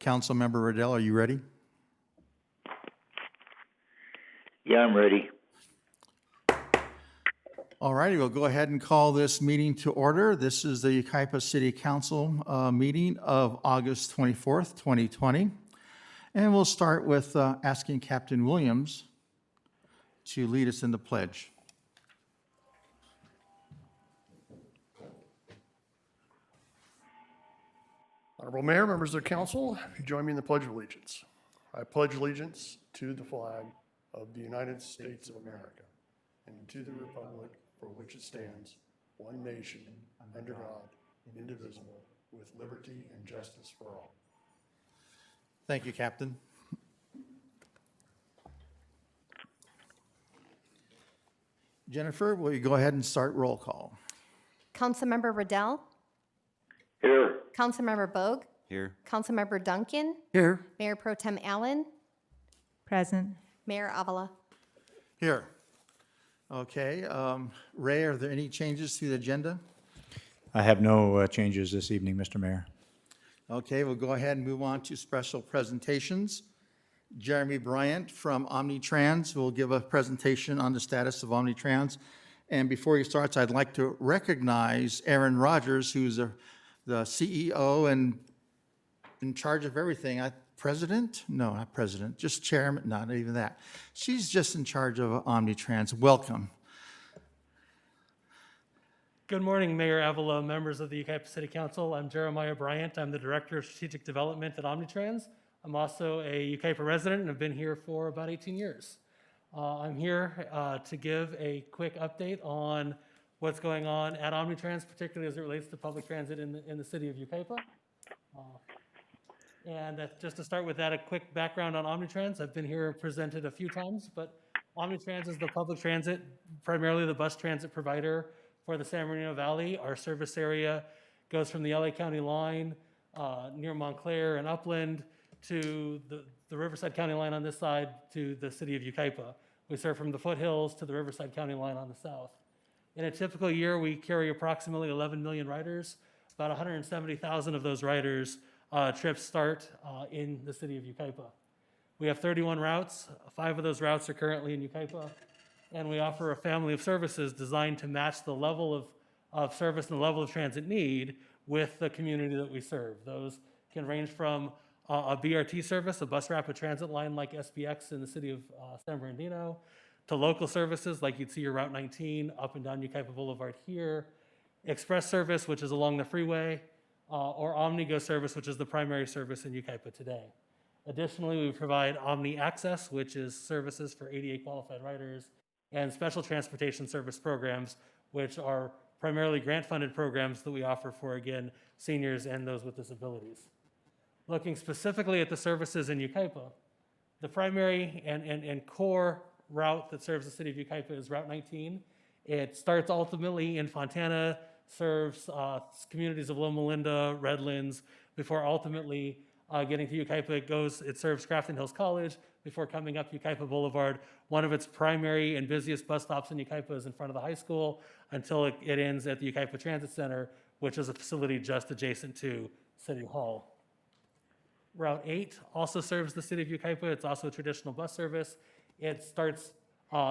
Councilmember Riddell, are you ready? Yeah, I'm ready. All righty, we'll go ahead and call this meeting to order. This is the Yucaipa City Council meeting of August 24th, 2020. And we'll start with asking Captain Williams to lead us in the pledge. Honorable Mayor, members of the council, if you join me in the Pledge of Allegiance. I pledge allegiance to the flag of the United States of America and to the republic for which it stands, one nation, under God, indivisible, with liberty and justice for all. Thank you, Captain. Jennifer, will you go ahead and start roll call? Councilmember Riddell. Here. Councilmember Bogue. Here. Councilmember Duncan. Here. Mayor Pro Tem Allen. Present. Mayor Avila. Here. Okay. Ray, are there any changes to the agenda? I have no changes this evening, Mr. Mayor. Okay, we'll go ahead and move on to special presentations. Jeremy Bryant from Omnitrans will give a presentation on the status of Omnitrans. And before he starts, I'd like to recognize Erin Rogers, who's the CEO and in charge of everything. President? No, not president, just chairman, not even that. She's just in charge of Omnitrans. Welcome. Good morning, Mayor Avila, members of the Yucaipa City Council. I'm Jeremiah Bryant. I'm the Director of Strategic Development at Omnitrans. I'm also a Yucaipa resident and have been here for about 18 years. I'm here to give a quick update on what's going on at Omnitrans, particularly as it relates to public transit in the city of Yucaipa. Just to start with that, a quick background on Omnitrans. I've been here presented a few times, but Omnitrans is the public transit, primarily the bus transit provider for the San Bernardino Valley. Our service area goes from the LA County line near Montclair and Upland to the Riverside County line on this side to the city of Yucaipa. We serve from the foothills to the Riverside County line on the south. In a typical year, we carry approximately 11 million riders. About 170,000 of those riders trips start in the city of Yucaipa. We have 31 routes. 5 of those routes are currently in Yucaipa. And we offer a family of services designed to match the level of service and the level of transit need with the community that we serve. Those can range from a BRT service, a bus rapid transit line like SBX in the city of San Bernardino, to local services like you'd see your Route 19 up and down Yucaipa Boulevard here, express service, which is along the freeway, or OmniGo service, which is the primary service in Yucaipa today. Additionally, we provide Omni Access, which is services for ADA qualified riders, and special transportation service programs, which are primarily grant-funded programs that we offer for, again, seniors and those with disabilities. Looking specifically at the services in Yucaipa, the primary and core route that serves the city of Yucaipa is Route 19. It starts ultimately in Fontana, serves communities of Loma Linda, Redlands, before ultimately getting to Yucaipa. It serves Grafton Hills College before coming up Yucaipa Boulevard. One of its primary and busiest bus stops in Yucaipa is in front of the high school until it ends at the Yucaipa Transit Center, which is a facility just adjacent to City Hall. Route 8 also serves the city of Yucaipa. It's also a traditional bus service. It starts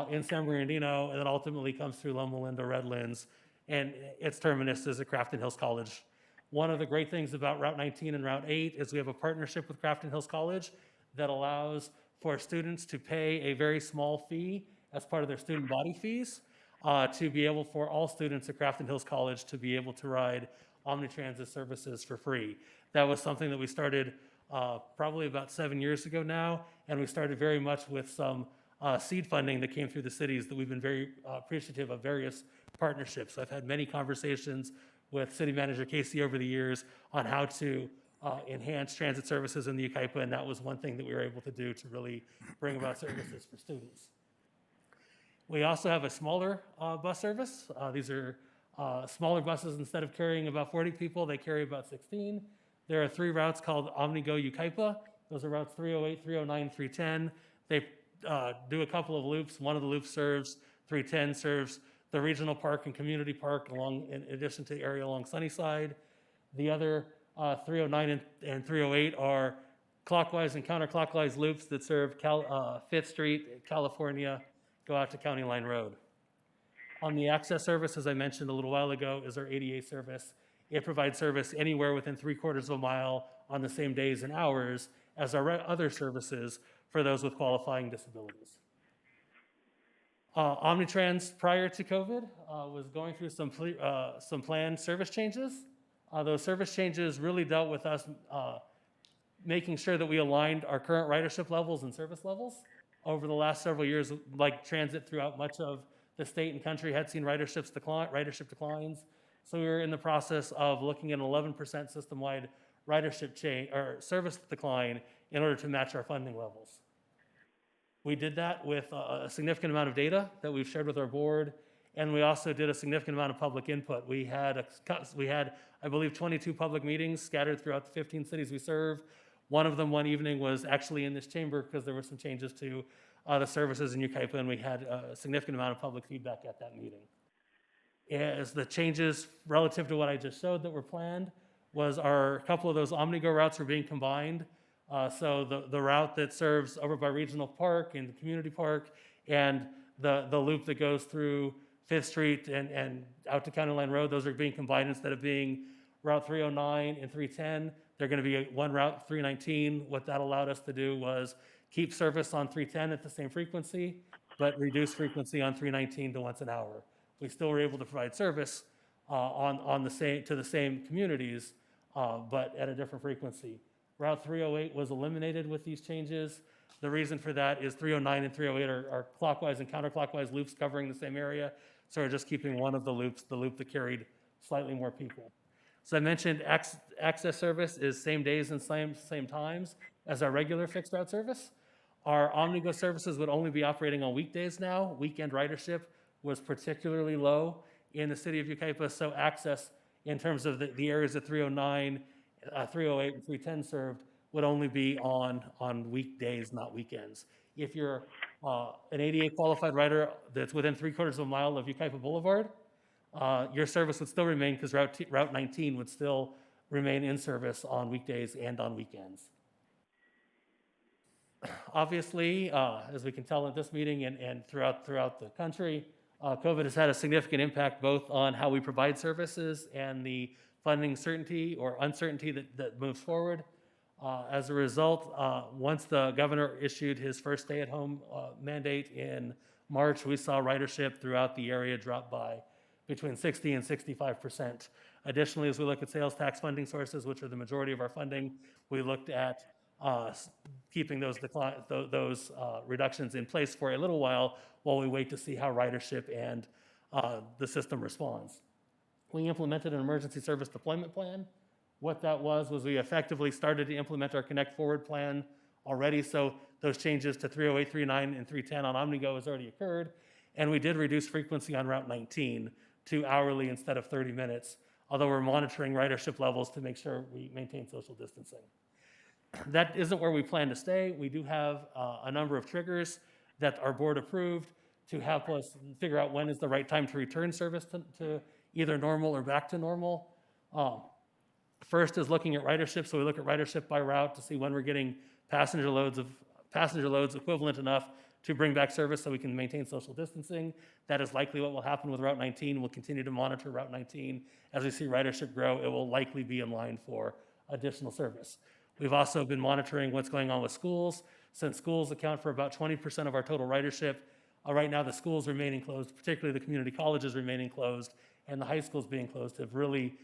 in San Bernardino and then ultimately comes through Loma Linda, Redlands, and its terminus is at Grafton Hills College. One of the great things about Route 19 and Route 8 is we have a partnership with Grafton Hills College that allows for students to pay a very small fee as part of their student body fees to be able for all students at Grafton Hills College to be able to ride Omnitransit services for free. That was something that we started probably about 7 years ago now, and we started very much with some seed funding that came through the cities that we've been very appreciative of various partnerships. I've had many conversations with City Manager Casey over the years on how to enhance transit services in the Yucaipa, and that was one thing that we were able to do to really bring about services for students. We also have a smaller bus service. These are smaller buses. Instead of carrying about 40 people, they carry about 16. There are 3 routes called OmniGo Yucaipa. Those are routes 308, 309, 310. They do a couple of loops. One of the loops serves 310 serves the regional park and community park along, in addition to the area along Sunnyside. The other 309 and 308 are clockwise and counterclockwise loops that serve 5th Street, California, go out to County Line Road. On the access service, as I mentioned a little while ago, is our ADA service. It provides service anywhere within 3/4 of a mile on the same days and hours as our other services for those with qualifying disabilities. Omnitrans, prior to COVID, was going through some planned service changes. Those service changes really dealt with us making sure that we aligned our current ridership levels and service levels. Over the last several years, like transit throughout much of the state and country had seen ridership declines. So we were in the process of looking at an 11% system-wide ridership change or service decline in order to match our funding levels. We did that with a significant amount of data that we've shared with our board, and we also did a significant amount of public input. We had, I believe, 22 public meetings scattered throughout the 15 cities we serve. One of them one evening was actually in this chamber because there were some changes to the services in Yucaipa, and we had a significant amount of public feedback at that meeting. As the changes relative to what I just showed that were planned was a couple of those OmniGo routes were being combined. So the route that serves over by Regional Park and the Community Park and the loop that goes through 5th Street and out to County Line Road, those are being combined instead of being Route 309 and 310. They're going to be one route, 319. What that allowed us to do was keep service on 310 at the same frequency, but reduce frequency on 319 to once an hour. We still were able to provide service to the same communities, but at a different frequency. Route 308 was eliminated with these changes. The reason for that is 309 and 308 are clockwise and counterclockwise loops covering the same area. So we're just keeping one of the loops, the loop that carried slightly more people. So I mentioned access service is same days and same times as our regular fixed route service. Our OmniGo services would only be operating on weekdays now. Weekend ridership was particularly low in the city of Yucaipa, so access in terms of the areas that 309, 308, and 310 served would only be on weekdays, not weekends. If you're an ADA qualified rider that's within 3/4 of a mile of Yucaipa Boulevard, your service would still remain because Route 19 would still remain in service on weekdays and on weekends. Obviously, as we can tell at this meeting and throughout the country, COVID has had a significant impact both on how we provide services and the funding certainty or uncertainty that moves forward. As a result, once the governor issued his first stay-at-home mandate in March, we saw ridership throughout the area drop by between 60 and 65%. Additionally, as we look at sales tax funding sources, which are the majority of our funding, we looked at keeping those reductions in place for a little while we wait to see how ridership and the system responds. We implemented an emergency service deployment plan. What that was we effectively started to implement our Connect Forward plan already, so those changes to 308, 309, and 310 on OmniGo has already occurred, and we did reduce frequency on Route 19 to hourly instead of 30 minutes, although we're monitoring ridership levels to make sure we maintain social distancing. That isn't where we plan to stay. We do have a number of triggers that our board approved to help us figure out when is the right time to return service to either normal or back to normal. First is looking at ridership. So we look at ridership by route to see when we're getting passenger loads equivalent enough to bring back service so we can maintain social distancing. That is likely what will happen with Route 19. We'll continue to monitor Route 19. As we see ridership grow, it will likely be in line for additional service. We've also been monitoring what's going on with schools. Since schools account for about 20% of our total ridership, right now the schools remaining closed, particularly the community colleges remaining closed, and the high schools being closed have really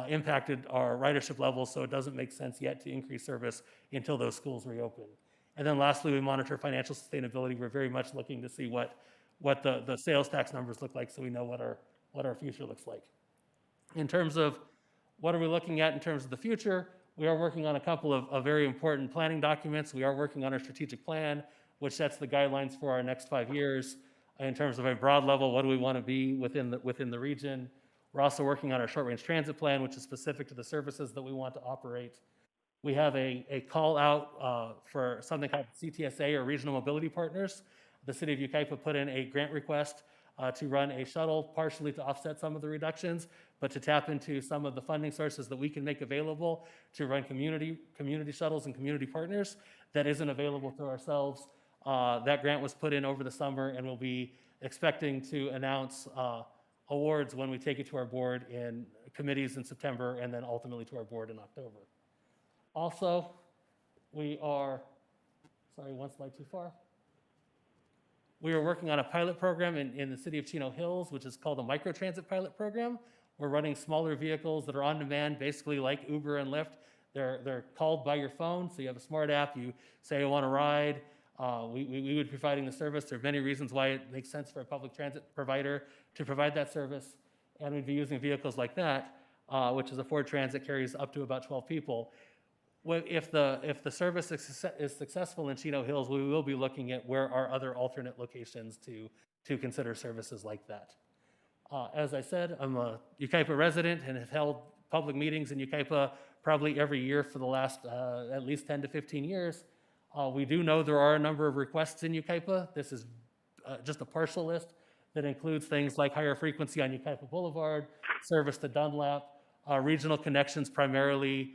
impacted our ridership levels, so it doesn't make sense yet to increase service until those schools reopen. And then lastly, we monitor financial sustainability. We're very much looking to see what the sales tax numbers look like so we know what our future looks like. In terms of what are we looking at in terms of the future, we are working on a couple of very important planning documents. We are working on our strategic plan, which sets the guidelines for our next 5 years. In terms of a broad level, what do we want to be within the region? We're also working on our short-range transit plan, which is specific to the services that we want to operate. We have a call out for something called CTSA or Regional Mobility Partners. The city of Yucaipa put in a grant request to run a shuttle partially to offset some of the reductions, but to tap into some of the funding sources that we can make available to run community shuttles and community partners that isn't available to ourselves. That grant was put in over the summer, and we'll be expecting to announce awards when we take it to our board in committees in September, and then ultimately to our board in October. Also, we are, sorry, one slide too far. We are working on a pilot program in the city of Chino Hills, which is called a microtransit pilot program. We're running smaller vehicles that are on demand, basically like Uber and Lyft. They're called by your phone, so you have a smart app. You say, I want to ride. We would be providing the service. There are many reasons why it makes sense for a public transit provider to provide that service, and we'd be using vehicles like that, which is a Ford Transit, carries up to about 12 people. If the service is successful in Chino Hills, we will be looking at where are other alternate locations to consider services like that. As I said, I'm a Yucaipa resident and have held public meetings in Yucaipa probably every year for the last at least 10 to 15 years. We do know there are a number of requests in Yucaipa. This is just a partial list that includes things like higher frequency on Yucaipa Boulevard, service to Dunlap, regional connections primarily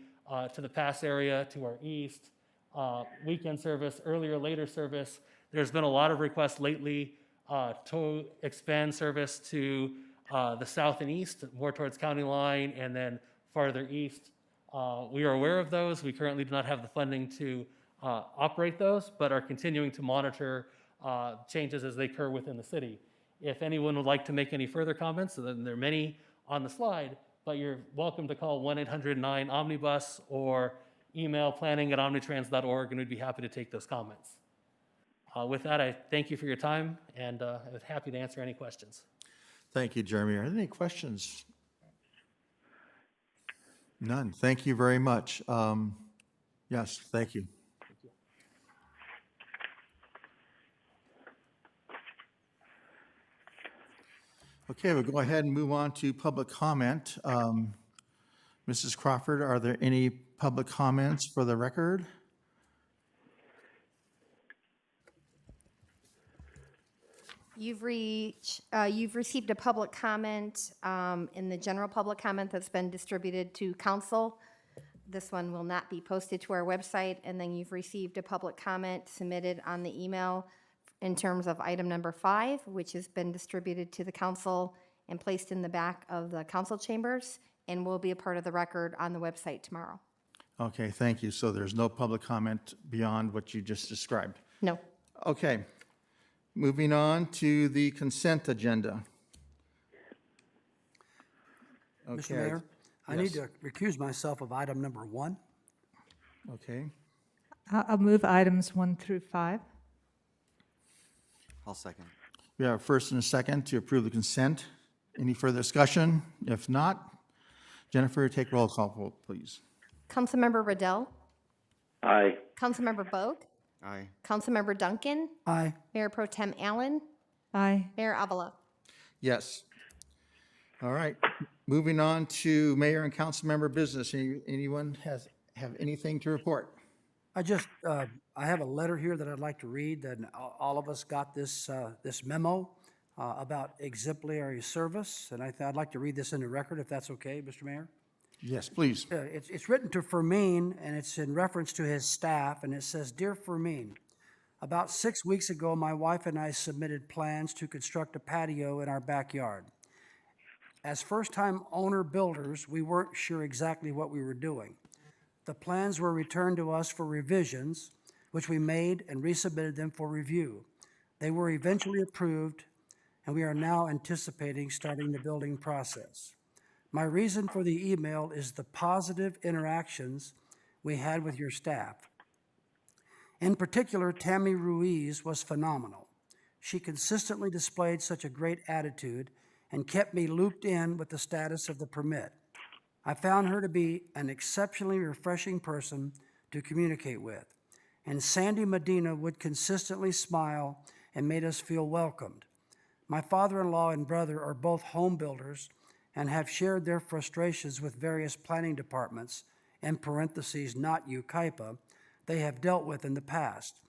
to the pass area to our east, weekend service, earlier, later service. There's been a lot of requests lately to expand service to the south and east, more towards County Line, and then farther east. We are aware of those. We currently do not have the funding to operate those, but are continuing to monitor changes as they occur within the city. If anyone would like to make any further comments, then there are many on the slide, but you're welcome to call 1-800-9-OMNIBUS or email planning@omnitrans.org, and we'd be happy to take those comments. With that, I thank you for your time, and I'm happy to answer any questions. Thank you, Jeremy. Are there any questions? None. Thank you very much. Yes, thank you. Okay, we'll go ahead and move on to public comment. Mrs. Crawford, are there any public comments for the record? You've received a public comment in the general public comment that's been distributed to council. This one will not be posted to our website, and then you've received a public comment submitted on the email in terms of item number 5, which has been distributed to the council and placed in the back of the council chambers and will be a part of the record on the website tomorrow. Okay, thank you. So there's no public comment beyond what you just described. No. Okay, moving on to the consent agenda. Mr. Okay. Mayor, I Yes. need to recuse myself of item number 1. Okay, I'll move items 1 through 5. I'll second. we have a first and a second to approve the consent. Any further discussion? If not, Jennifer, take roll call vote, please. Councilmember Riddell, Aye. Councilmember Bogue, Aye. Councilmember Duncan, Aye. Mayor Pro Tem Allen, Aye. Mayor Avila. Yes. All right, moving on to mayor and council member business. Anyone have anything to report? I have a letter here that I'd like to read, and all of us got this memo about exemplary service, and I'd like to read this in the record, if that's okay, Mr. Mayor. Yes, please. It's written to Fermin, and it's in reference to his staff, and it says, Dear Fermin, about 6 weeks ago, my wife and I submitted plans to construct a patio in our backyard. As first-time owner builders, we weren't sure exactly what we were doing. The plans were returned to us for revisions, which we made and resubmitted them for review. They were eventually approved, and we are now anticipating starting the building process. My reason for the email is the positive interactions we had with your staff. In particular, Tammy Ruiz was phenomenal. She consistently displayed such a great attitude and kept me looped in with the status of the permit. I found her to be an exceptionally refreshing person to communicate with. And Sandy Medina would consistently smile and made us feel welcomed. My father-in-law and brother are both home builders and have shared their frustrations with various planning departments, in parentheses, not Yucaipa, they have dealt with in the past.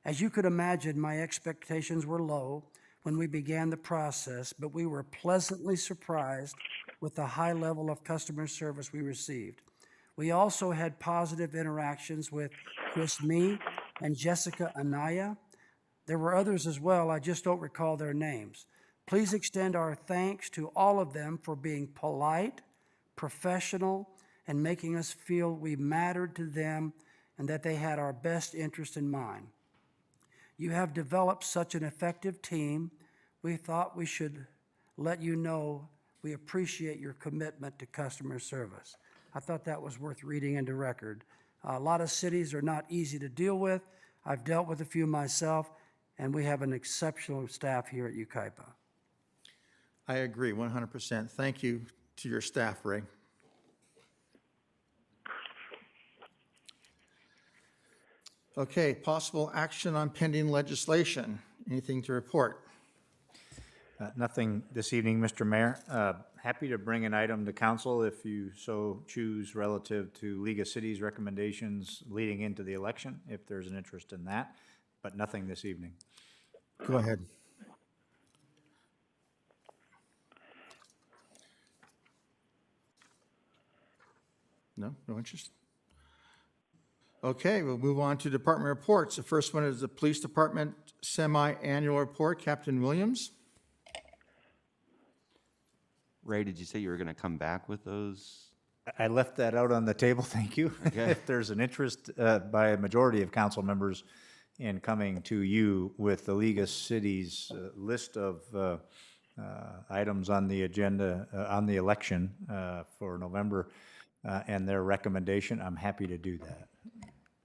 As you could imagine, my expectations were low when we began the process, but we were pleasantly surprised with the high level of customer service we received. We also had positive interactions with Chris Mee and Jessica Anaya. There were others as well, I just don't recall their names. Please extend our thanks to all of them for being polite, professional, and making us feel we mattered to them and that they had our best interest in mind. You have developed such an effective team. We thought we should let you know we appreciate your commitment to customer service. I thought that was worth reading into record. A lot of cities are not easy to deal with. I've dealt with a few myself, and we have an exceptional staff here at Yucaipa. I agree 100%. Thank you to your staff, Ray. Okay, possible action on pending legislation. Anything to report? Nothing this evening, Mr. Mayor. Happy to bring an item to council if you so choose relative to League of Cities recommendations leading into the election, if there's an interest in that, but nothing this evening. Go ahead. No interest? Okay, we'll move on to department reports. The first one is the Police Department Semi-Annual Report. Captain Williams? Ray, did you say you were going to come back with those? I left that out on the table, thank you. Okay. If there's an interest by a majority of council members in coming to you with the League of Cities list of items on the agenda, on the election for November, and their recommendation, I'm happy to do that.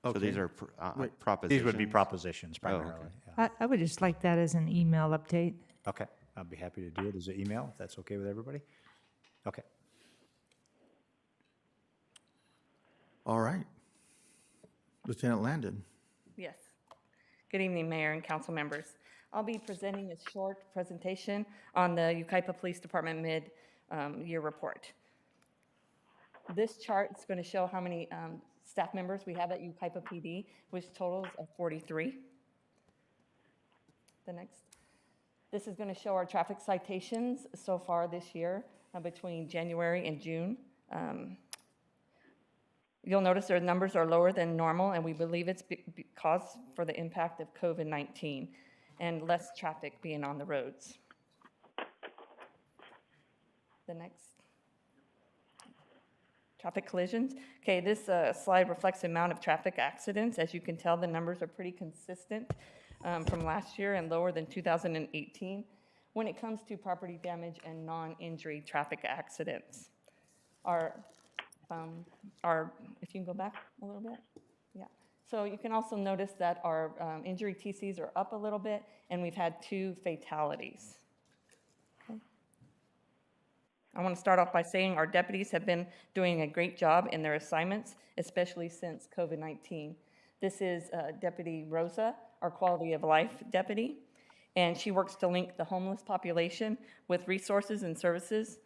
So these are propositions? These would be propositions primarily. Yeah. I would just like that as an email update. Okay, I'll be happy to do it as an email, if that's okay with everybody. Okay. All right. Lieutenant Landon? Yes. Good evening, Mayor and council members. I'll be presenting a short presentation on the Yucaipa Police Department mid-year report. This chart is going to show how many staff members we have at Yucaipa PD, which totals of 43. The next. This is going to show our traffic citations so far this year between January and June. You'll notice their numbers are lower than normal, and we believe it's because for the impact of COVID-19 and less traffic being on the roads. The next. Traffic collisions. Okay, this slide reflects the amount of traffic accidents. As you can tell, the numbers are pretty consistent from last year and lower than 2018 when it comes to property damage and non-injury traffic accidents. If you can go back a little bit, yeah. So you can also notice that our injury TCs are up a little bit, and we've had 2 fatalities. Okay. I want to start off by saying our deputies have been doing a great job in their assignments, especially since COVID-19. This is Deputy Rosa, our quality of life deputy, and she works to link the homeless population with resources and services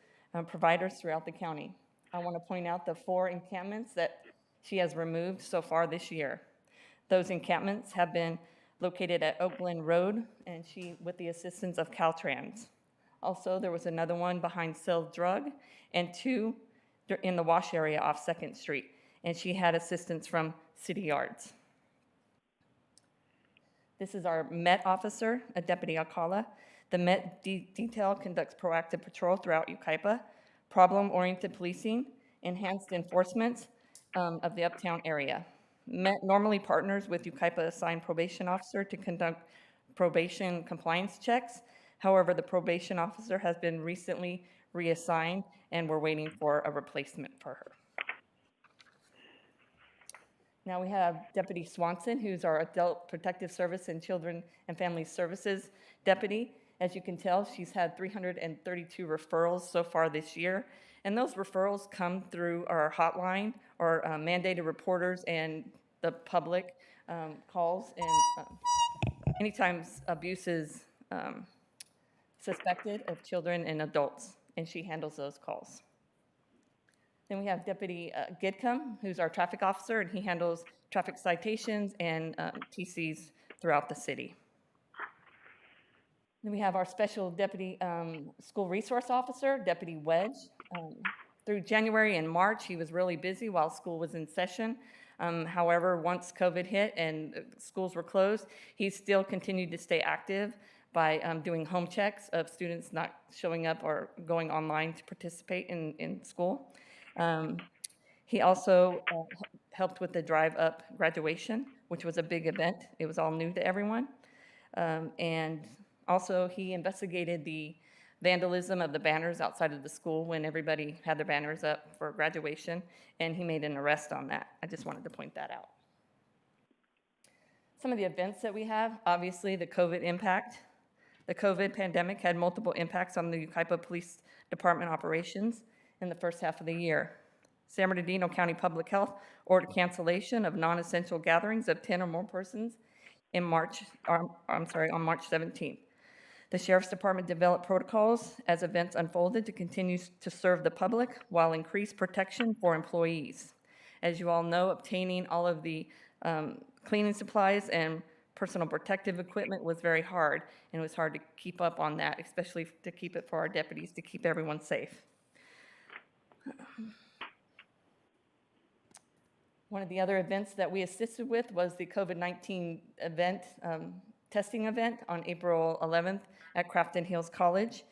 providers throughout the county. I want to point out the 4 encampments that she has removed so far this year. Those encampments have been located at Oakland Road, and with the assistance of Caltrans. Also, there was another one behind Sell Drug, and 2 in the wash area off 2nd Street, and she had assistance from City Yards. This is our MET officer, a Deputy Alcala. The MET detail conducts proactive patrol throughout Yucaipa, problem-oriented policing, enhanced enforcement of the uptown area. MET normally partners with Yucaipa assigned probation officer to conduct probation compliance checks. However, the probation officer has been recently reassigned, and we're waiting for a replacement for her. Now we have Deputy Swanson, who's our Adult Protective Service and Children and Family Services deputy. As you can tell, she's had 332 referrals so far this year, and those referrals come through our hotline or mandated reporters and the public calls, and anytime abuse is suspected of children and adults, and she handles those calls. Then we have Deputy Gidcombe, who's our traffic officer, and he handles traffic citations and TCs throughout the city. Then we have our special deputy school resource officer, Deputy Wedge, Through January and March, he was really busy while school was in session. However, once COVID hit and schools were closed, he still continued to stay active by doing home checks of students not showing up or going online to participate in school. He also helped with the drive-up graduation, which was a big event. It was all new to everyone. And also, he investigated the vandalism of the banners outside of the school when everybody had their banners up for graduation, and he made an arrest on that. I just wanted to point that out. Some of the events that we have, obviously, the COVID impact. The COVID pandemic had multiple impacts on the Yucaipa Police Department operations in the first half of the year. San Bernardino County Public Health ordered cancellation of non-essential gatherings of 10 or more persons on March 17th. The Sheriff's Department developed protocols as events unfolded to continue to serve the public while increased protection for employees. As you all know, obtaining all of the cleaning supplies and personal protective equipment was very hard, and it was hard to keep up on that, especially to keep it for our deputies, to keep everyone safe. One of the other events that we assisted with was the COVID-19 event, testing event on April 11th at Crafton Hills College.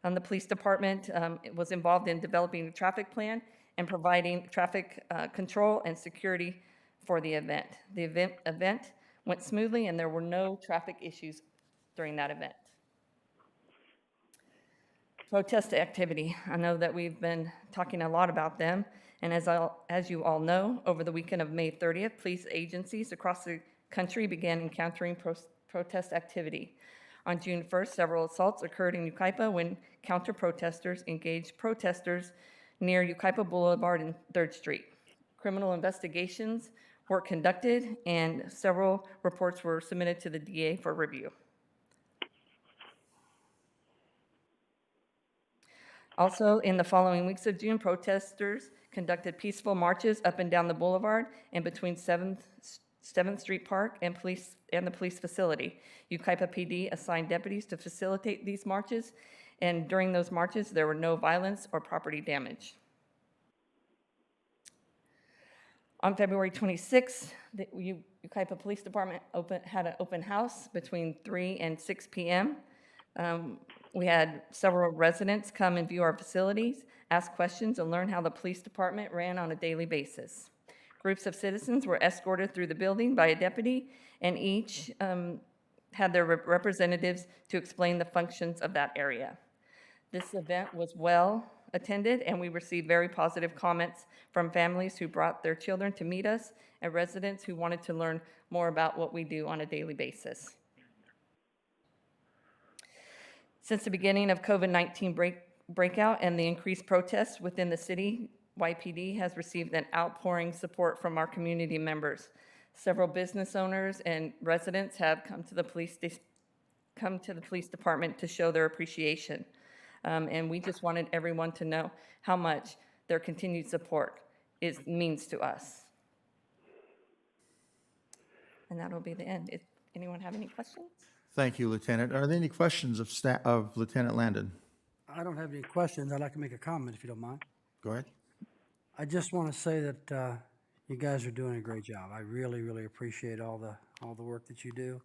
The police department was involved in developing a traffic plan and providing traffic control and security for the event. The event went smoothly and there were no traffic issues during that event. Protest activity. I know that we've been talking a lot about them, and as you all know, over the weekend of May 30th, police agencies across the country began encountering protest activity. On June 1st, several assaults occurred in Yucaipa when counter-protesters engaged protesters near Yucaipa Boulevard and 3rd Street. Criminal investigations were conducted and several reports were submitted to the DA for review. Also, in the following weeks of June, protesters conducted peaceful marches up and down the boulevard and between 7th Street Park and the police facility. Yucaipa PD assigned deputies to facilitate these marches, and during those marches, there were no violence or property damage. On February 26th, the Yucaipa Police Department had an open house between 3 and 6 p.m. We had several residents come and view our facilities, ask questions, and learn how the police department ran on a daily basis. Groups of citizens were escorted through the building by a deputy, and each had their representatives to explain the functions of that area. This event was well attended, and we received very positive comments from families who brought their children to meet us and residents who wanted to learn more about what we do on a daily basis. Since the beginning of COVID-19 breakout and the increased protests within the city, YPD has received an outpouring support from our community members. Several business owners and residents have come to the police department to show their appreciation. And we just wanted everyone to know how much their continued support means to us. And that'll be the end. Anyone have any questions? Thank you, Lieutenant. Are there any questions of Lieutenant Landon? I don't have any questions. I'd like to make a comment, if you don't mind. Go ahead. I just want to say that you guys are doing a great job. I really, really appreciate all the work that you do.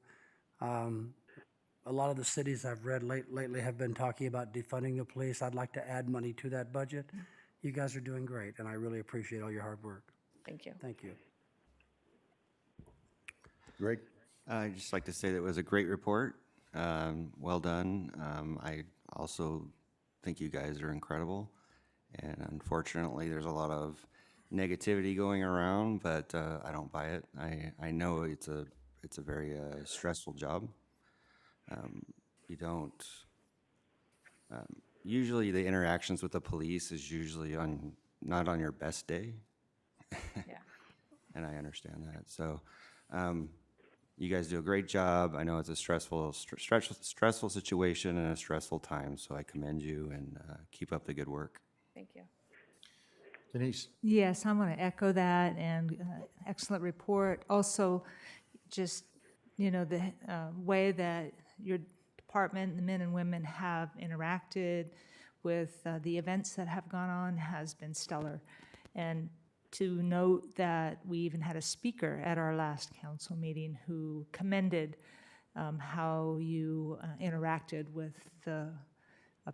A lot of the cities I've read lately have been talking about defunding the police. I'd like to add money to that budget. You guys are doing great, and I really appreciate all your hard work. Thank you. Thank you. Greg? I'd just like to say that it was a great report. Well done. I also think you guys are incredible. And unfortunately, there's a lot of negativity going around, but I don't buy it. I know it's a very stressful job. You don't, usually the interactions with the police is usually not on your best day. Yeah. And I understand that. So you guys do a great job. I know it's a stressful situation and a stressful time, so I commend you and keep up the good work. Thank you. Denise? Yes, I want to echo that, and excellent report. Also, just, the way that your department, the men and women have interacted with the events that have gone on has been stellar. And to note that we even had a speaker at our last council meeting who commended how you interacted with the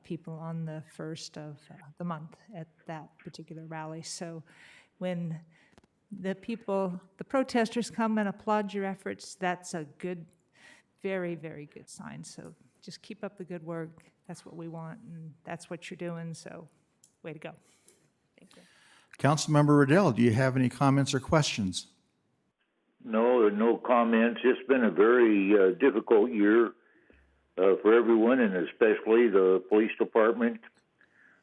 people on the first of the month at that particular rally. So when the people, the protesters come and applaud your efforts, that's a good, very, very good sign. So just keep up the good work. That's what we want, and that's what you're doing, so way to go. Thank you. Councilmember Riddell, do you have any comments or questions? No, no comments. It's been a very difficult year for everyone, and especially the police department.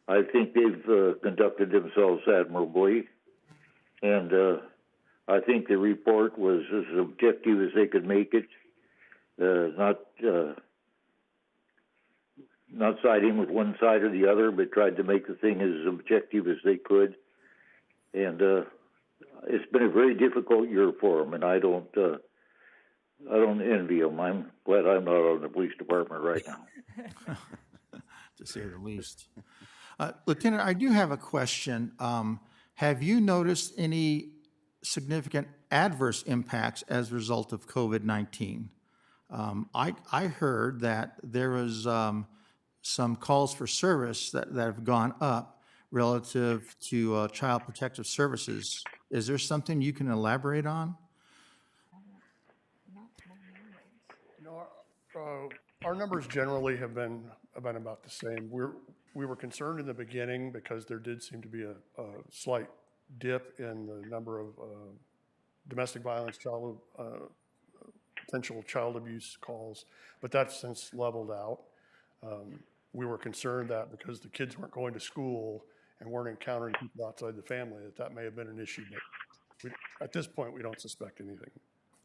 I think they've conducted themselves admirably, and I think the report was as objective as they could make it, not siding with one side or the other, but tried to make the thing as objective as they could. And it's been a very difficult year for them, and I don't envy them. I'm glad I'm not on the police department right now. To say the least. Lieutenant, I do have a question. Have you noticed any significant adverse impacts as a result of COVID-19? I heard that there was some calls for service that have gone up relative to Child Protective Services. Is there something you can elaborate on? Our numbers generally have been about the same. We were concerned in the beginning because there did seem to be a slight dip in the number of domestic violence, potential child abuse calls, but that's since leveled out. We were concerned that because the kids weren't going to school and weren't encountering people outside the family, that may have been an issue, but at this point, we don't suspect anything.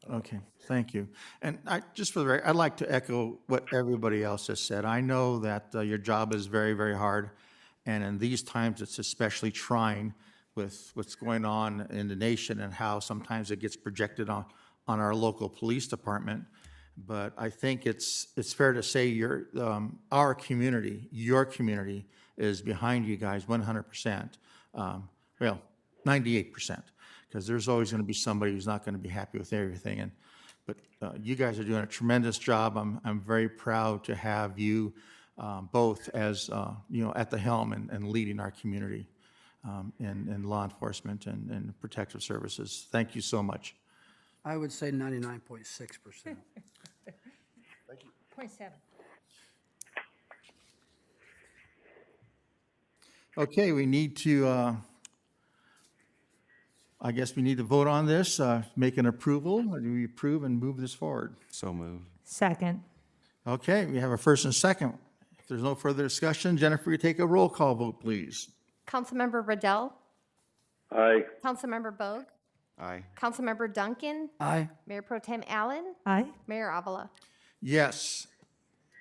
Okay, thank you. And just for the record, I'd like to echo what everybody else has said. I know that your job is very, very hard, and in these times, it's especially trying with what's going on in the nation and how sometimes it gets projected on our local police department. But I think it's fair to say our community, your community, is behind you guys 100%. Well, 98%. Because there's always going to be somebody who's not going to be happy with everything. But you guys are doing a tremendous job. I'm very proud to have you both as at the helm and leading our community in law enforcement and protective services. Thank you so much. I would say 99.6%. Thank you. 0.7. Okay, we need to. I guess we need to vote on this, make an approval. Do we approve and move this forward? So move. Second. Okay, we have a first and second. If there's no further discussion, Jennifer, you take a roll call vote, please. Councilmember Riddell, Aye. Councilmember Bogue, Aye. Councilmember Duncan, Aye. Mayor Pro Tem Allen, Aye. Mayor Avila. Yes.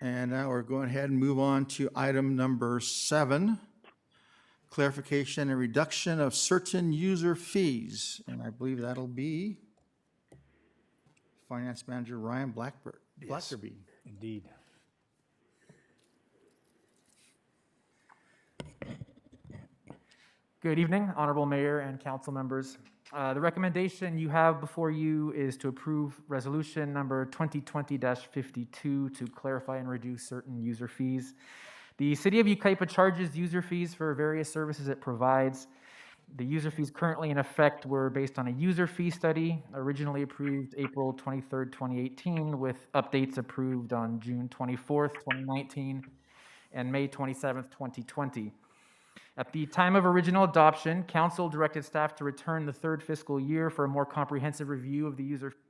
And now we're going ahead and move on to item number 7, clarification and reduction of certain user fees. And I believe that'll be Finance Manager Ryan Blackerby. Indeed. Good evening, Honorable Mayor and council members. The recommendation you have before you is to approve resolution number 2020-52 to clarify and reduce certain user fees. The City of Yucaipa charges user fees for various services it provides. The user fees currently in effect were based on a user fee study originally approved April 23rd, 2018, with updates approved on June 24th, 2019, and May 27th, 2020. At the time of original adoption, Council directed staff to return the third fiscal year for a more comprehensive review of the user fees.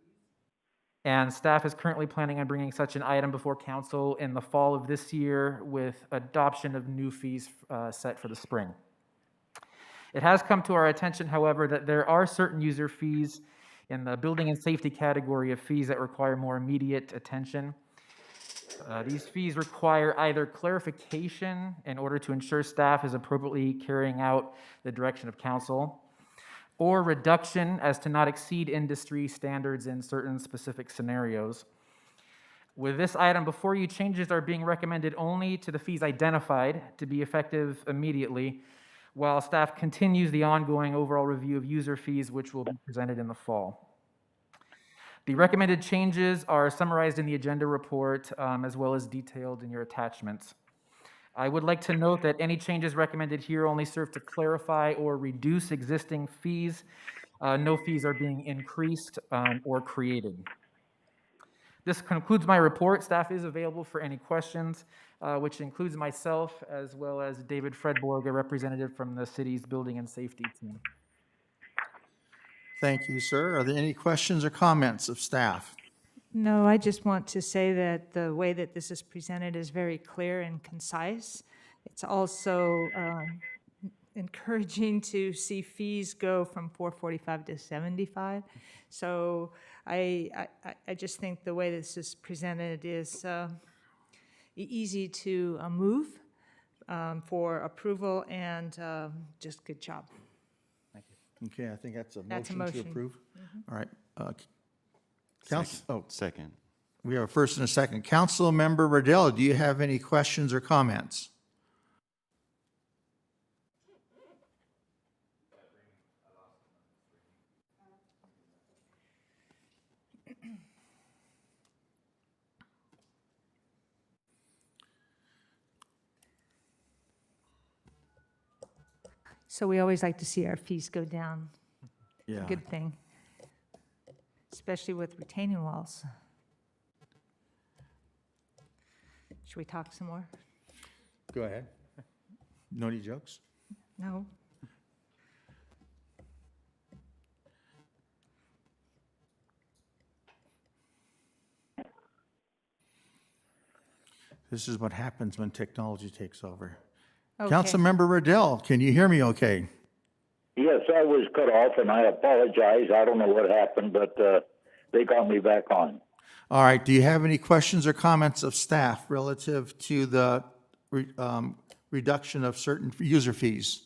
And staff is currently planning on bringing such an item before Council in the fall of this year with adoption of new fees set for the spring. It has come to our attention, however, that there are certain user fees in the building and safety category of fees that require more immediate attention. These fees require either clarification in order to ensure staff is appropriately carrying out the direction of Council, or reduction as to not exceed industry standards in certain specific scenarios. With this item before you, changes are being recommended only to the fees identified to be effective immediately, while staff continues the ongoing overall review of user fees, which will be presented in the fall. The recommended changes are summarized in the agenda report, as well as detailed in your attachments. I would like to note that any changes recommended here only serve to clarify or reduce existing fees. No fees are being increased or created. This concludes my report. Staff is available for any questions, which includes myself as well as David Fredborg, a representative from the city's building and safety team. Thank you, sir. Are there any questions or comments of staff? No, I just want to say that the way that this is presented is very clear and concise. It's also encouraging to see fees go from 445 to 75. So I just think the way this is presented is easy to move for approval, and just good job. Okay, I think that's a That's a motion to motion. approve. All right. Council, Second. we have a first and a second. Councilmember Riddell, do you have any questions or comments? So we always like to see our fees go down. Yeah. Good thing, especially with retaining walls. Should we talk some more? Go ahead. No any jokes? No? This is what happens when technology takes over. Okay. Councilmember Riddell, can you hear me okay? Yes, I was cut off, and I apologize. I don't know what happened, but they got me back on. All right, do you have any questions or comments of staff relative to the reduction of certain user fees?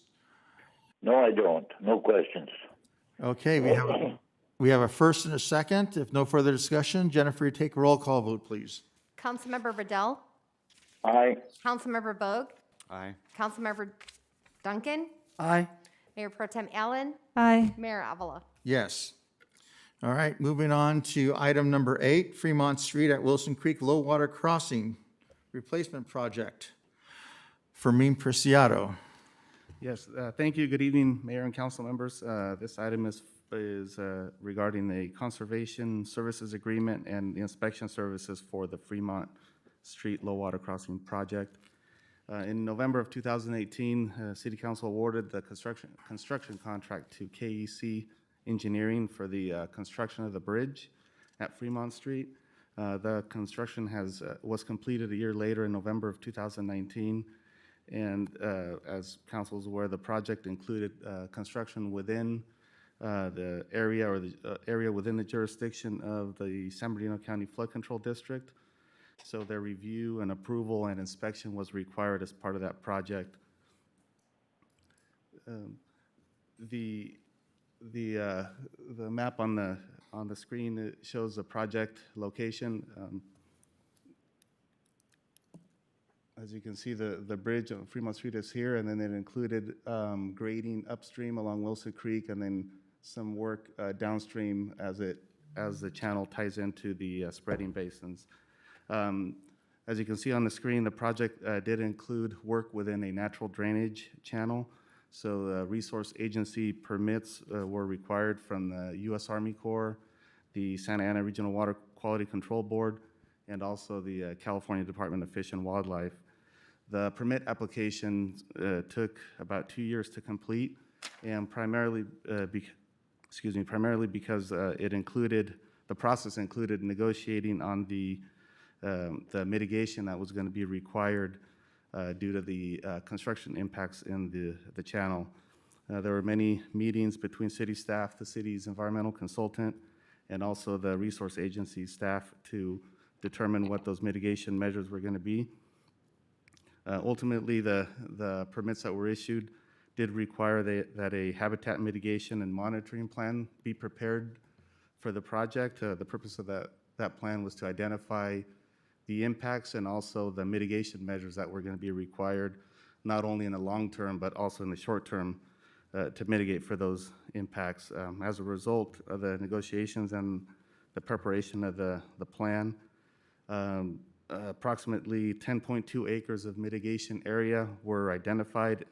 No, I don't. No questions. Okay, we have a first and a second. If no further discussion, Jennifer, you take a roll call vote, please. Councilmember Riddell, Aye. Councilmember Bogue, Aye. Councilmember Duncan, Aye. Mayor Pro Tem Allen, Aye. Mayor Avila. Yes. All right, moving on to item number 8, Fremont Street at Wilson Creek Low Water Crossing Replacement Project. Fermin Preciado. Yes, thank you. Good evening, Mayor and council members. This item is regarding the conservation services agreement and the inspection services for the Fremont Street Low Water Crossing project. In November of 2018, City Council awarded the construction contract to KEC Engineering for the construction of the bridge at Fremont Street. The construction was completed a year later in November of 2019. And as council is aware, the project included construction within the area or the area within the jurisdiction of the San Bernardino County Flood Control District. So their review and approval and inspection was required as part of that project. The map on the screen, it shows the project location. As you can see, the bridge on Fremont Street is here, and then it included grading upstream along Wilson Creek, and then some work downstream as the channel ties into the spreading basins. As you can see on the screen, the project did include work within a natural drainage channel. So resource agency permits were required from the U.S. Army Corps, the Santa Ana Regional Water Quality Control Board, and also the California Department of Fish and Wildlife. The permit application took about 2 years to complete, and primarily because the process included negotiating on the mitigation that was going to be required due to the construction impacts in the channel. There were many meetings between city staff, the city's environmental consultant, and also the resource agency staff to determine what those mitigation measures were going to be. Ultimately, the permits that were issued did require that a habitat mitigation and monitoring plan be prepared for the project. The purpose of that plan was to identify the impacts and also the mitigation measures that were going to be required, not only in the long term, but also in the short term, to mitigate for those impacts. As a result of the negotiations and the preparation of the plan, approximately 10.2 acres of mitigation area were identified,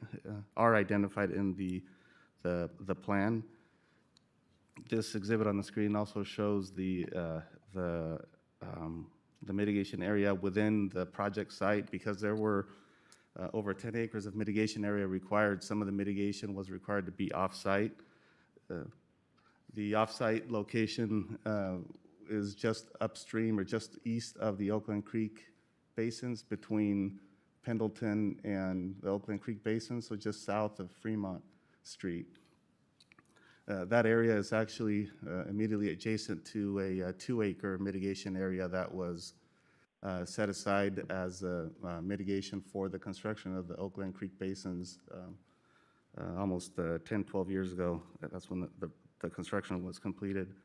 are identified in the plan. This exhibit on the screen also shows the mitigation area within the project site. Because there were over 10 acres of mitigation area required, some of the mitigation was required to be off-site. The off-site location is just upstream or just east of the Oakland Creek basins, between Pendleton and the Oakland Creek Basin, so just south of Fremont Street. That area is actually immediately adjacent to a 2-acre mitigation area that was set aside as a mitigation for the construction of the Oakland Creek Basins almost 10, 12 years ago. That's when the construction was completed.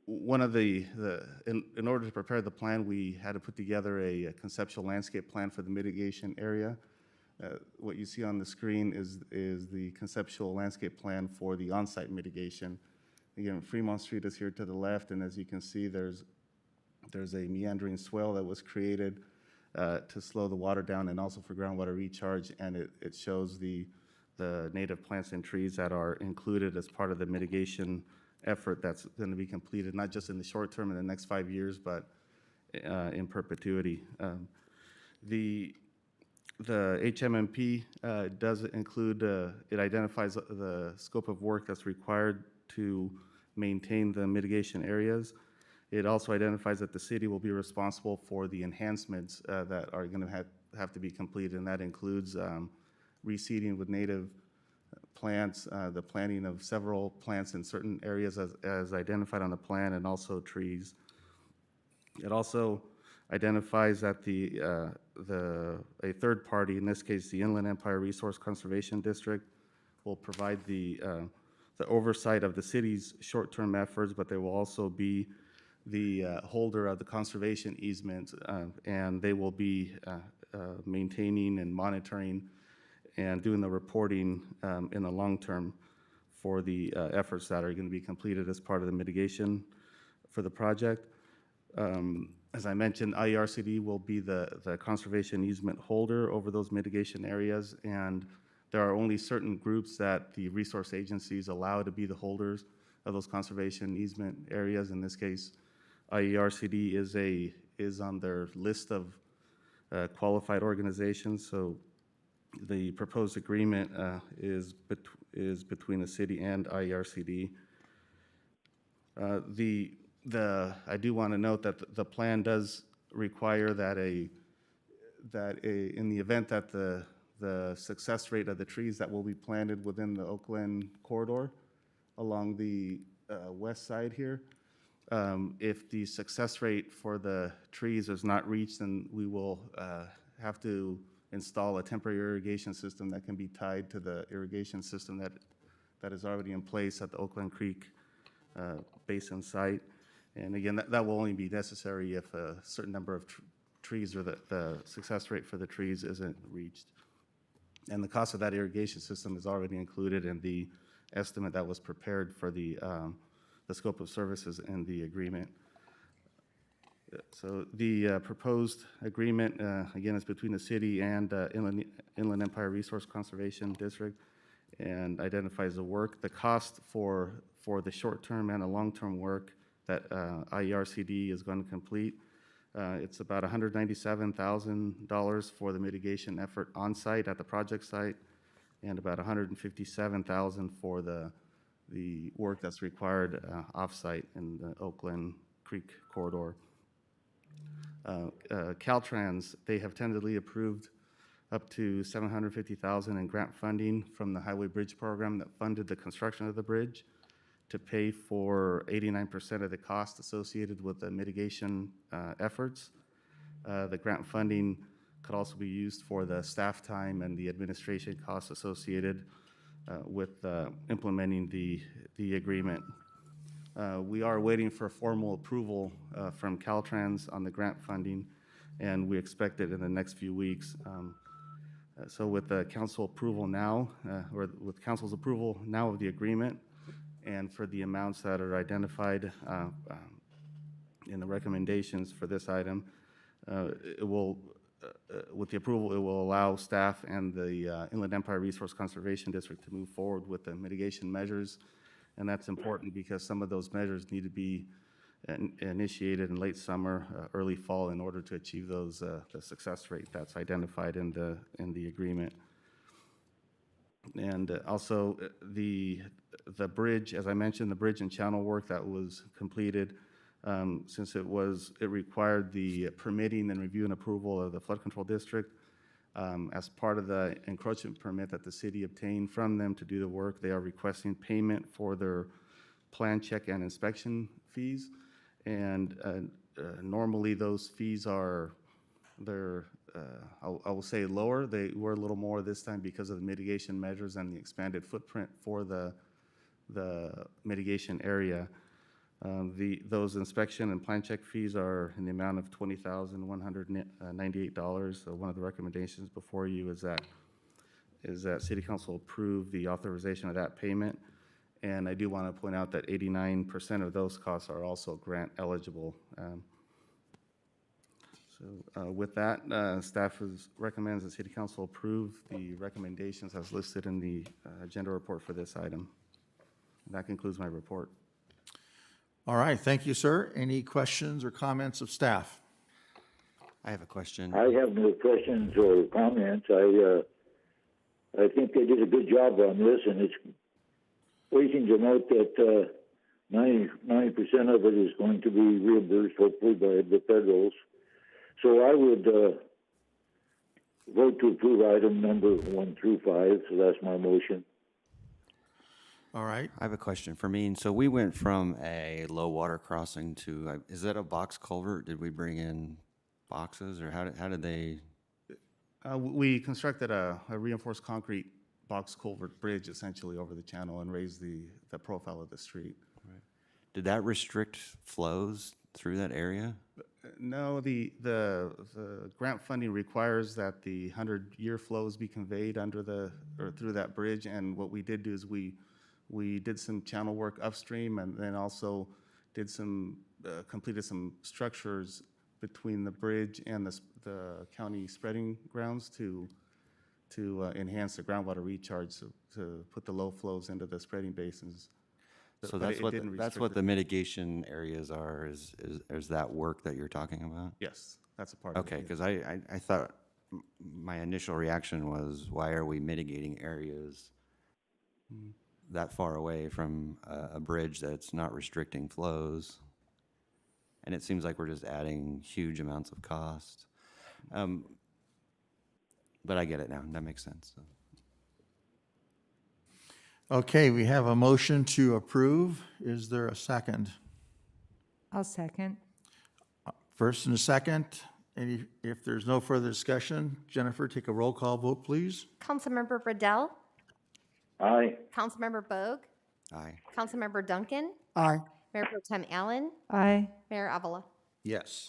One of in order to prepare the plan, we had to put together a conceptual landscape plan for the mitigation area. What you see on the screen is the conceptual landscape plan for the on-site mitigation. Again, Fremont Street is here to the left, and as you can see, there's a meandering swell that was created to slow the water down and also for groundwater recharge, and it shows the native plants and trees that are included as part of the mitigation effort that's going to be completed, not just in the short term in the next 5 years, but in perpetuity. The HMMP does include, it identifies the scope of work that's required to maintain the mitigation areas. It also identifies that the city will be responsible for the enhancements that are going to have to be completed, and that includes reseeding with native plants, the planting of several plants in certain areas as identified on the plan, and also trees. It also identifies that a third party, in this case the Inland Empire Resource Conservation District, will provide the oversight of the city's short-term efforts, but they will also be the holder of the conservation easement, and they will be maintaining and monitoring and doing the reporting in the long term for the efforts that are going to be completed as part of the mitigation for the project. As I mentioned, IERCD will be the conservation easement holder over those mitigation areas, and there are only certain groups that the resource agencies allow to be the holders of those conservation easement areas. In this case, IERCD is on their list of qualified organizations, so the proposed agreement is between the city and IERCD. I do want to note that the plan does require that in the event that the success rate of the trees that will be planted within the Oakland corridor along the west side here, if the success rate for the trees is not reached, then we will have to install a temporary irrigation system that can be tied to the irrigation system that is already in place at the Oakland Creek Basin site. And again, that will only be necessary if a certain number of trees or the success rate for the trees isn't reached. And the cost of that irrigation system is already included in the estimate that was prepared for the scope of services in the agreement. So the proposed agreement, again, is between the city and Inland Empire Resource Conservation District, and identifies the work, the cost for the short-term and the long-term work that IERCD is going to complete. It's about $197,000 for the mitigation effort on-site at the project site, and about $157,000 for the work that's required off-site in the Oakland Creek corridor. Caltrans, they have tentatively approved up to $750,000 in grant funding from the Highway Bridge Program that funded the construction of the bridge to pay for 89% of the cost associated with the mitigation efforts. The grant funding could also be used for the staff time and the administration costs associated with implementing the agreement. We are waiting for formal approval from Caltrans on the grant funding, and we expect it in the next few weeks. So with the council approval now, or with council's approval now of the agreement, and for the amounts that are identified in the recommendations for this item, it will, with the approval, it will allow staff and the Inland Empire Resource Conservation District to move forward with the mitigation measures. And that's important because some of those measures need to be initiated in late summer, early fall, in order to achieve those the success rate that's identified in the agreement. And also the bridge, as I mentioned, the bridge and channel work that was completed, since it required the permitting and review and approval of the flood control district. As part of the encroachment permit that the city obtained from them to do the work, they are requesting payment for their plan check and inspection fees. And normally those fees are, I will say lower. They were a little more this time because of the mitigation measures and the expanded footprint for the mitigation area. Those inspection and plan check fees are in the amount of $20,198. So one of the recommendations before you is that City Council approve the authorization of that payment. And I do want to point out that 89% of those costs are also grant eligible. With that, staff recommends that City Council approve the recommendations as listed in the agenda report for this item. That concludes my report. All right, thank you, sir. Any questions or comments of staff? I have a question. I have no questions or comments. I think they did a good job on this, and it's pleasing to note that 90% of it is going to be reimbursed, hopefully, by the federals. So I would vote to approve item number 1 through 5. So that's my motion. All right. I have a question for me. So we went from a low water crossing to, is that a box culvert? Did we bring in boxes, or how did they? We constructed a reinforced concrete box culvert bridge essentially over the channel and raised the profile of the street. Right. Did that restrict flows through that area? No, the grant funding requires that the 100-year flows be conveyed through that bridge. And what we did do is we did some channel work upstream, and then also did completed some structures between the bridge and the county spreading grounds to enhance the groundwater recharge, to put the low flows into the spreading basins. So that's what the mitigation areas are, is that work that you're talking about? Yes, that's a part of it. Okay, because I thought, my initial reaction was, why are we mitigating areas that far away from a bridge that's not restricting flows? And it seems like we're just adding huge amounts of cost. But I get it now. That makes sense. So. Okay, we have a motion to approve. Is there a second? I'll second. First and a second. If there's no further discussion, Jennifer, take a roll call vote, please. Councilmember Bradell? Aye. Councilmember Bogue? Aye. Councilmember Duncan? Aye. Mayor Pro Tem Allen? Aye. Mayor Avila? Yes.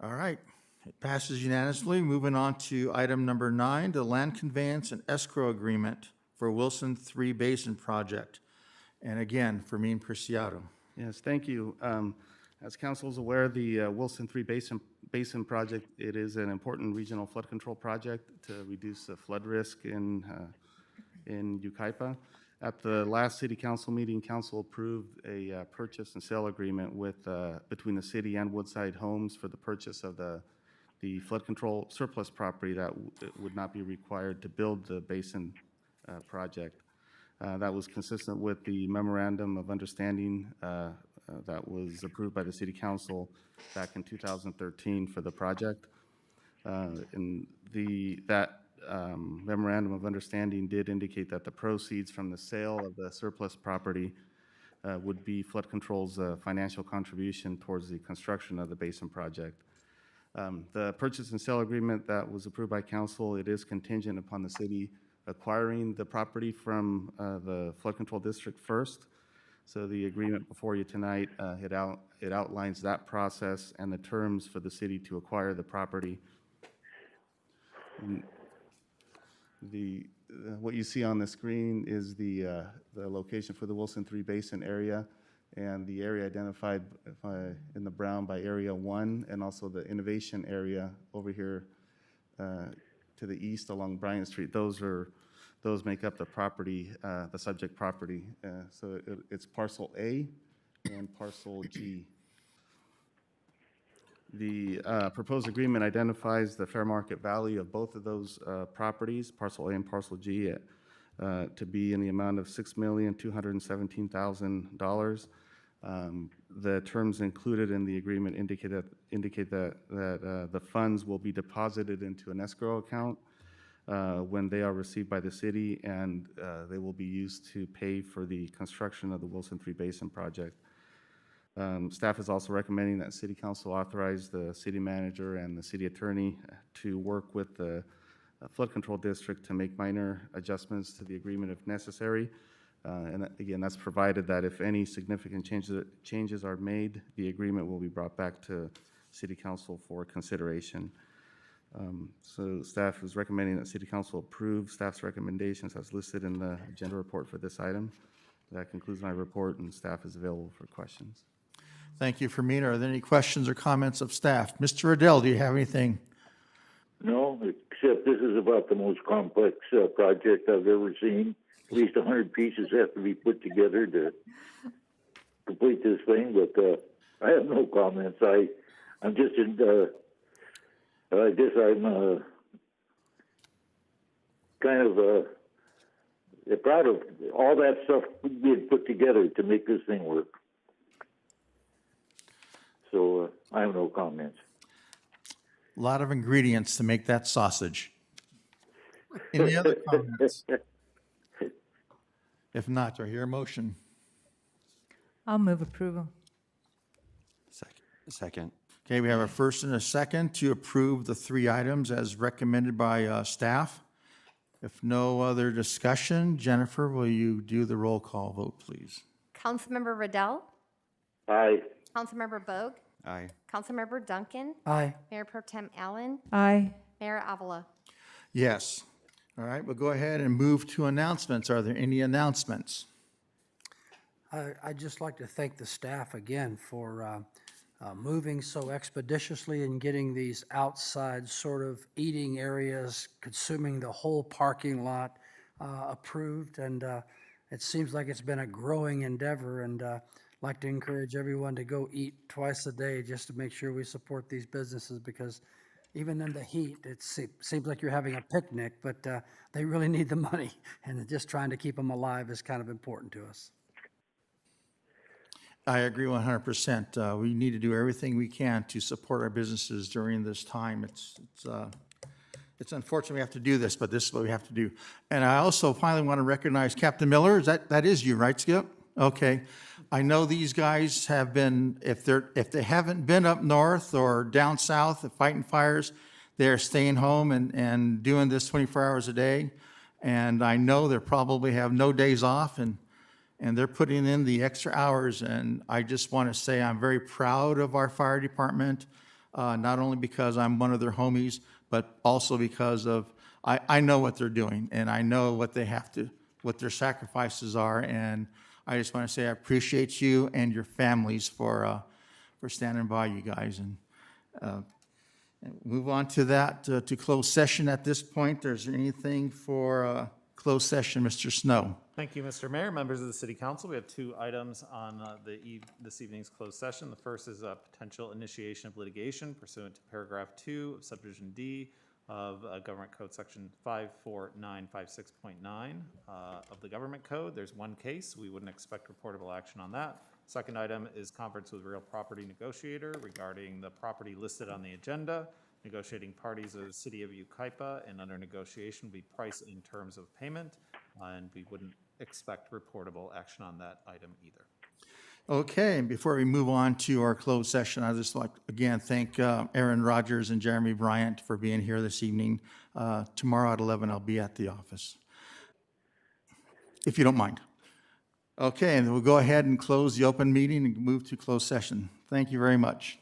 All right, it passes unanimously. Moving on to item number 9, the land conveyance and escrow agreement for Wilson 3 Basin Project. And again, Fermin Preciado. Yes, thank you. As council is aware, the Wilson 3 Basin Project, it is an important regional flood control project to reduce the flood risk in Yucaipa. At the last city council meeting, council approved a purchase and sale agreement between the city and Woodside Homes for the purchase of the flood control surplus property that would not be required to build the basin project. That was consistent with the memorandum of understanding that was approved by the city council back in 2013 for the project. That memorandum of understanding did indicate that the proceeds from the sale of the surplus property would be flood control's financial contribution towards the construction of the basin project. The purchase and sale agreement that was approved by council, it is contingent upon the city acquiring the property from the flood control district first. So the agreement before you tonight, it outlines that process and the terms for the city to acquire the property. And what you see on the screen is the location for the Wilson 3 Basin area, and the area identified in the brown by Area 1, and also the innovation area over here to the east along Bryant Street. Those make up the property, the subject property. So it's Parcel A and Parcel G. The proposed agreement identifies the fair market value of both of those properties, Parcel A and Parcel G, to be in the amount of $6,217,000. The terms included in the agreement indicate that the funds will be deposited into an escrow account when they are received by the city, and they will be used to pay for the construction of the Wilson 3 Basin project. Staff is also recommending that City Council authorize the city manager and the city attorney to work with the flood control district to make minor adjustments to the agreement if necessary. And again, that's provided that if any significant changes are made, the agreement will be brought back to City Council for consideration. So staff is recommending that City Council approve staff's recommendations as listed in the agenda report for this item. That concludes my report, and staff is available for questions. Thank you, Fermina. Are there any questions or comments of staff? Mr. Riddell, do you have anything? No, except this is about the most complex project I've ever seen. At least 100 pieces have to be put together to complete this thing, but I have no comments. I'm just I guess I'm kind of proud of all that stuff being put together to make this thing work. So I have no comments. A lot of ingredients to make that sausage. Any other comments? If not, do I hear a motion? I'll move approval. Second. Okay, we have a first and a second to approve the 3 items as recommended by staff. If no other discussion, Jennifer, will you do the roll call vote, please? Councilmember Riddell, Aye. Councilmember Bogue, Aye. Councilmember Duncan, Aye. Mayor Pro Tem Allen, Aye. Mayor Avila. Yes. All right, we'll go ahead and move to announcements. Are there any announcements? I'd just like to thank the staff again for moving so expeditiously and getting these outside sort of eating areas, consuming the whole parking lot approved. And it seems like it's been a growing endeavor, and I'd like to encourage everyone to go eat twice a day just to make sure we support these businesses, because even in the heat, it seems like you're having a picnic, but they really need the money, and just trying to keep them alive is kind of important to us. I agree 100%. We need to do everything we can to support our businesses during this time. It's unfortunate we have to do this, but this is what we have to do. And I also finally want to recognize Captain Miller. That is you, right, Skip? Okay. I know these guys have been, if they haven't been up north or down south fighting fires, they're staying home and doing this 24 hours a day. And I know they probably have no days off, and they're putting in the extra hours. And I just want to say I'm very proud of our fire department, not only because I'm one of their homies, but also because of I know what they're doing, and I know what they have to, what their sacrifices are. And I just want to say I appreciate you and your families for standing by, you guys. And move on to that, to closed session at this point. Is there anything for closed session, Mr. Snow? Thank you, Mr. Mayor, members of the City Council. We have 2 items on this evening's closed session. The first is a potential initiation of litigation pursuant to paragraph 2 of subdivision D of Government Code Section 54956.9 of the Government Code. There's 1 case. We wouldn't expect reportable action on that. Second item is conference with real property negotiator regarding the property listed on the agenda. Negotiating parties are the City of Yucaipa, and under negotiation will be price in terms of payment, and we wouldn't expect reportable action on that item either. Okay, and before we move on to our closed session, I'd just like, again, thank Aaron Rogers and Jeremy Bryant for being here this evening. Tomorrow at 11, I'll be at the office, if you don't mind. Okay, and we'll go ahead and close the open meeting and move to closed session. Thank you very much.